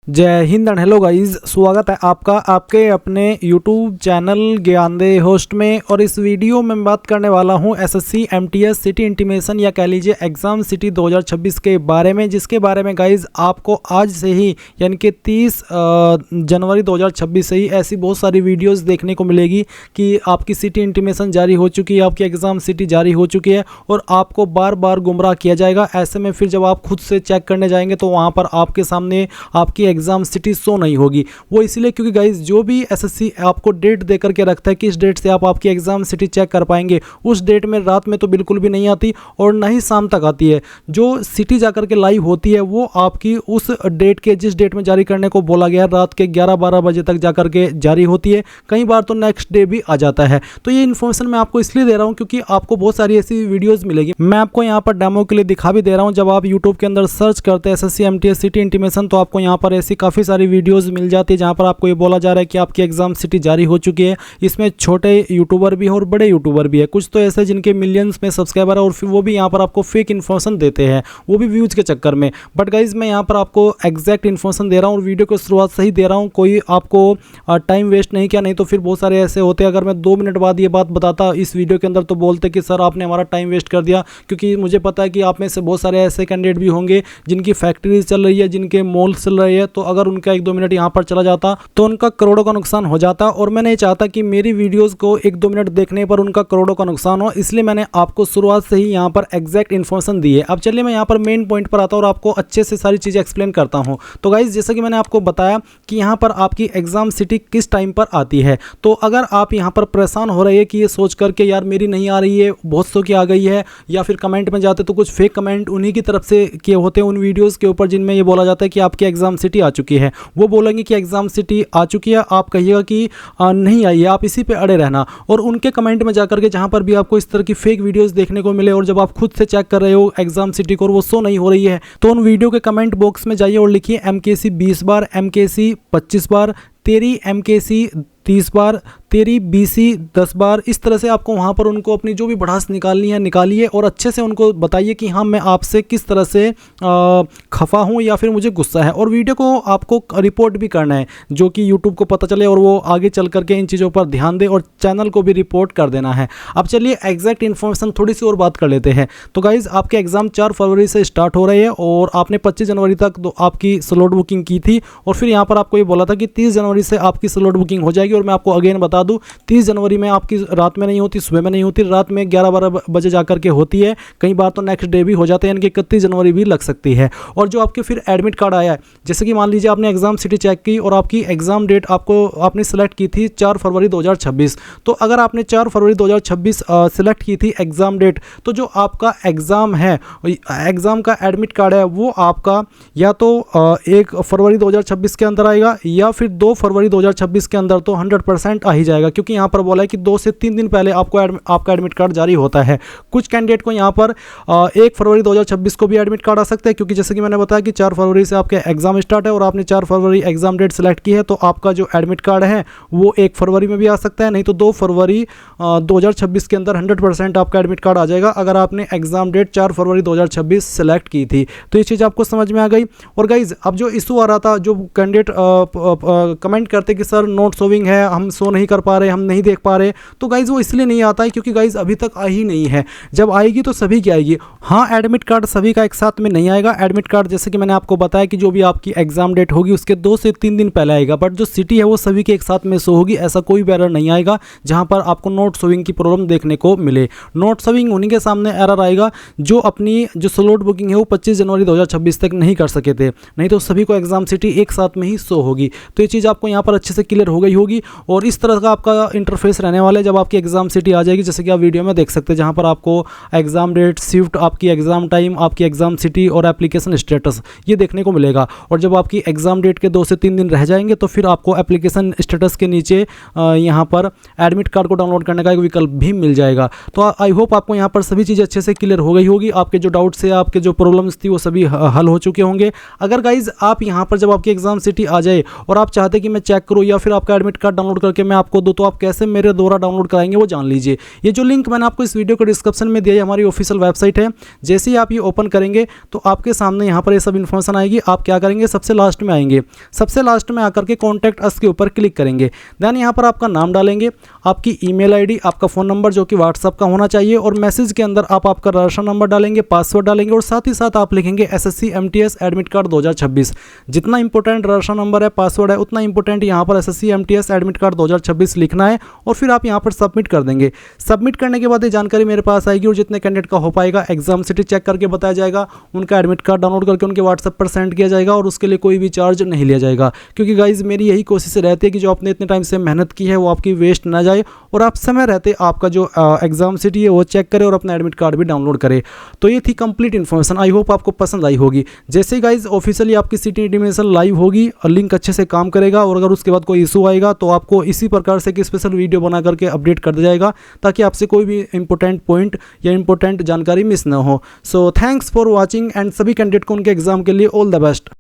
जय Hind and hello guys, स्वागत है आपका आपके अपने यूट्यूब चैनल ज्ञानदे होस्ट में। और इस वीडियो में मैं बात करने वाला हूं एसएससी एमटीएस सिटी इंटीमेशन या कह लीजिए एग्ज़ाम सिटी 2026 के बारे में, जिसके बारे में गाइस आपको आज से ही यानी कि 30 जनवरी 2026 से ही ऐसी बहुत सारी वीडियोस देखने को मिलेगी कि आपकी सिटी इंटीमेशन जारी हो चुकी है, आपकी एग्ज़ाम सिटी जारी हो चुकी है और आपको बार बार गुमराह किया जाएगा। ऐसे में फिर जब आप खुद से चेक करने जाएंगे तो वहाँ पर आपके सामने आपकी एग्जाम सिटी शो नहीं होगी। वो इसलिए क्योंकि गाइज जो भी एसएससी आपको डेट दे करके रखता है किस डेट से आप आपकी एग्जाम सिटी चेक कर पाएंगे, उस डेट में रात में तो बिल्कुल भी नहीं आती और ना ही शाम तक आती है। जो सिटी जाकर के लाइव होती है वो आपकी उस डेट के जिस डेट में जारी करने को बोला गया रात के 11-12 बजे तक जाकर के जारी होती है, कई बार तो नेक्स्ट डे भी आ जाता है। तो ये इन्फॉर्मेशन मैं आपको इसलिए दे रहा हूँ क्योंकि आपको बहुत सारी ऐसी वीडियोज़ मिलेगी। मैं आपको यहाँ पर डेमो के लिए दिखा भी दे रहा हूँ। जब आप यूट्यूब के अंदर सर्च करते हैं एसएससी एमटीएस सिटी इंटीमेशन तो आपको यहाँ पर ऐसी काफ़ी सारी वीडियोस मिल जाती है जहाँ पर आपको ये बोला जा रहा है कि आपकी एग्जाम सिटी जारी हो चुकी है। इसमें छोटे यूट्यूबर भी हैं और बड़े यूट्यूबर भी है, कुछ तो ऐसे जिनके मिलियंस में सब्सक्राइबर है और फिर वो भी यहाँ पर आपको फेक इन्फॉर्मेशन देते हैं, वो भी व्यूज़ के चक्कर में। बट गाइज मैं यहाँ पर आपको एग्जैक्ट इन्फॉर्मेशन दे रहा हूँ और वीडियो को शुरुआत से ही दे रहा हूँ, कोई आपको टाइम वेस्ट नहीं किया। नहीं तो फिर बहुत सारे ऐसे होते हैं अगर मैं 2 मिनट बाद ये बात बताता इस वीडियो के अंदर तो बोलते कि सर आपने हमारा टाइम वेस्ट कर दिया। क्योंकि मुझे पता है कि आप में से बहुत सारे ऐसे कैंडिडेट भी होंगे जिनकी फैक्ट्रीज चल रही है, जिनके मॉल्स चल रही है, तो अगर उनका 1-2 मिनट यहाँ पर चला जाता तो उनका करोड़ों का नुकसान हो जाता। और मैं नहीं चाहता कि मेरी वीडियोस को 1-2 मिनट देखने पर उनका करोड़ों का नुकसान हो, इसलिए मैंने आपको शुरुआत से ही यहाँ पर एग्जैक्ट इन्फॉर्मेशन दी है। अब चलिए मैं यहाँ पर मेन पॉइंट पर आता हूँ और आपको अच्छे से सारी चीज़ें एक्सप्लेन करता हूँ। तो गाइज जैसा कि मैंने आपको बताया कि यहाँ पर आपकी एग्जाम सिटी किस टाइम पर आती है, तो अगर आप यहाँ पर परेशान हो रहे हैं कि ये सोच करके यार मेरी नहीं आ रही है, बहुत सौ की आ गई है, या फिर कमेंट में जाते तो कुछ फेक कमेंट उन्हीं की तरफ से किए होते हैं उन वीडियोज़ के ऊपर जिनमें ये बोला जाता है कि आपकी एग्जाम सिटी आ चुकी है। वो बोलेंगे कि एग्जाम सिटी आ चुकी है, आप कहिएगा कि नहीं आई है, आप इसी पे अड़े रहना। और उनके कमेंट में जाकर के जहां पर भी आपको इस तरह की फेक वीडियोस देखने को मिले और जब आप खुद से चेक कर रहे हो एग्जाम सिटी को और वो शो नहीं हो रही है, तो उन वीडियो के कमेंट बॉक्स में जाइए और लिखिए MKC 20 बार, MKC 25 बार, तेरी MKC 30 बार, तेरी BC 10 बार। इस तरह से आपको वहाँ पर उनको अपनी जो भी भड़ास निकालनी है निकालिए और अच्छे से उनको बताइए कि हाँ मैं आपसे किस तरह से खफा हूँ या फिर मुझे गुस्सा है। और वीडियो को आपको रिपोर्ट भी करना है जो कि यूट्यूब को पता चले और वो आगे चल करके इन चीज़ों पर ध्यान दे और चैनल को भी रिपोर्ट कर देना है। अब चलिए एग्जैक्ट इन्फॉर्मेशन थोड़ी सी और बात कर लेते हैं। तो गाइज़ आपके एग्ज़ाम 4 फरवरी से स्टार्ट हो रहे हैं और आपने 25 जनवरी तक आपकी स्लॉट बुकिंग की थी और फिर यहाँ पर आपको ये बोला था कि 30 जनवरी से आपकी स्लॉट बुकिंग हो जाएगी। और मैं आपको अगेन बता दूं 30 जनवरी में आपकी रात में नहीं होती, सुबह में नहीं होती, रात में 11-12 बजे जाकर के होती है, कई बार तो नेक्स्ट डे भी हो जाते हैं, यानी कि 31 जनवरी भी लग सकती है। और जो आपके फिर एडमिट कार्ड आया है, जैसे कि मान लीजिए आपने एग्जाम सिटी चेक की और आपकी एग्जाम डेट आपने सेलेक्ट की थी 4 फरवरी 2026। तो अगर आपने 4 फरवरी 2026 सेलेक्ट की थी एग्जाम डेट, तो जो आपका एग्जाम है, एग्जाम का एडमिट कार्ड है, वो आपका या तो 1 फरवरी 2026 के अंदर आएगा या फिर 2 फरवरी 2026 के अंदर तो 100% आ ही जाएगा। क्योंकि यहाँ पर बोला है कि 2 से 3 दिन पहले आपका एडमिट कार्ड जारी होता है। कुछ कैंडिडेट को यहाँ पर 1 फरवरी 2026 को भी एडमिट कार्ड आ सकता है, क्योंकि जैसे कि मैंने बताया कि 4 फरवरी से आपके एग्जाम स्टार्ट है और आपने 4 फरवरी एग्जाम डेट सेलेक्ट की है, तो आपका जो एडमिट कार्ड है वो 1 फरवरी में भी आ सकता है, नहीं तो 2 फरवरी 2026 के अंदर 100% आपका एडमिट कार्ड आ जाएगा अगर आपने एग्जाम डेट 4 फरवरी 2026 सेलेक्ट की थी। तो ये चीज़ आपको समझ में आ गई। और गाइज अब जो इशू आ रहा था, जो कैंडिडेट कमेंट करते कि सर नोट शोविंग है, हम शो नहीं कर पा रहे, हम नहीं देख पा रहे, तो गाइज वो इसलिए नहीं आता है क्योंकि गाइज अभी तक आई ही नहीं है। जब आएगी तो सभी की आएगी। हाँ एडमिट कार्ड सभी का एक साथ में नहीं आएगा। एडमिट कार्ड जैसे कि मैंने आपको बताया कि जो भी आपकी एग्जाम डेट होगी उसके 2 से 3 दिन पहले आएगा, बट जो सिटी है वो सभी के एक साथ में शो होगी। ऐसा कोई भी एरर नहीं आएगा जहां पर आपको नोट शोविंग की प्रॉब्लम देखने को मिले। नोट शोविंग उन्हीं के सामने एरर आएगा जो अपनी जो स्लॉट बुकिंग है वो 25 जनवरी 2026 तक नहीं कर सके थे, नहीं तो सभी को एग्जाम सिटी एक साथ में ही शो होगी। तो ये चीज़ आपको यहाँ पर अच्छे से क्लियर हो गई होगी। और इस तरह का आपका इंटरफेस रहने वाला है जब आपकी एग्जाम सिटी आ जाएगी, जैसे कि आप वीडियो में देख सकते हैं, जहां पर आपको एग्जाम डेट, शिफ्ट, आपकी एग्जाम टाइम, आपकी एग्जाम सिटी और एप्लीकेशन स्टेटस ये देखने को मिलेगा। और जब आपकी एग्जाम डेट के 2 से 3 दिन रह जाएंगे तो फिर आपको एप्लीकेशन स्टेटस के नीचे यहाँ पर एडमिट कार्ड को डाउनलोड करने का एक विकल्प भी मिल जाएगा। तो आई होप आपको यहाँ पर सभी चीज़ें अच्छे से क्लियर हो गई होगी। आपके जो डाउट्स है, आपके जो प्रॉब्लम्स थी वो सभी हल हो चुके होंगे। अगर गाइज आप यहाँ पर जब आपकी एग्जाम सिटी आ जाए और आप चाहते कि मैं चेक करूँ या फिर आपका एडमिट कार्ड कार्ड डाउनलोड करके मैं आपको दूँ तो आप कैसे मेरे द्वारा डाउनलोड कराएंगे वो जान लीजिए। ये जो लिंक मैंने आपको इस वीडियो के डिस्क्रिप्शन में दिया है हमारी ऑफिशियल वेबसाइट है। जैसे ही आप ये ओपन करेंगे तो आपके सामने यहाँ पर ये सब इन्फॉर्मेशन आएगी। आप क्या करेंगे, सबसे लास्ट में आएंगे, सबसे लास्ट में आकर के कॉन्टैक्ट अस के ऊपर क्लिक करेंगे। देन यहाँ पर आपका नाम डालेंगे, आपकी ईमेल आईडी, आपका फ़ोन नंबर जो कि व्हाट्सअप का होना चाहिए, और मैसेज के अंदर आप आपका रजिस्ट्रेशन नंबर डालेंगे, पासवर्ड डालेंगे, और साथ ही साथ आप लिखेंगे SSC MTS एडमिट कार्ड 2026। जितना इंपॉर्टेंट रजिस्ट्रेशन नंबर है, पासवर्ड है, उतना इंपॉर्टेंट यहाँ पर SSC MTS एडमिट कार्ड 2026 लिखना है, और फिर आप यहाँ पर सबमिट कर देंगे। सबमिट करने के बाद ये जानकारी मेरे पास आएगी और जितने कैंडिडेट का हो पाएगा एग्जाम सिटी चेक करके बताया जाएगा, उनका एडमिट कार्ड डाउनलोड करके उनके व्हाट्सएप पर सेंड किया जाएगा, और उसके लिए कोई भी चार्ज नहीं लिया जाएगा। क्योंकि गाइज मेरी यही कोशिश रहती है कि जो आपने इतने टाइम से मेहनत की है वो आपकी वेस्ट ना जाए, और आप समय रहते आपका जो एग्जाम सिटी है वो चेक करें और अपना एडमिट कार्ड भी डाउनलोड करें। तो ये थी कंप्लीट इन्फॉर्मेशन, आई होप आपको पसंद आई होगी। जैसे गाइज ऑफिशियली आपकी सिटी इंटीमेशन लाइव होगी और लिंक अच्छे से काम करेगा, और अगर उसके बाद कोई इशू आएगा तो आपको इसी प्रकार से एक स्पेशल वीडियो बना करके अपडेट कर दिया जाएगा, ताकि आपसे कोई भी इंपॉर्टेंट पॉइंट या इंपॉर्टेंट जानकारी मिस ना हो। So thanks for watching, and सभी कैंडिडेट को उनके एग्जाम के लिए ऑल द बेस्ट।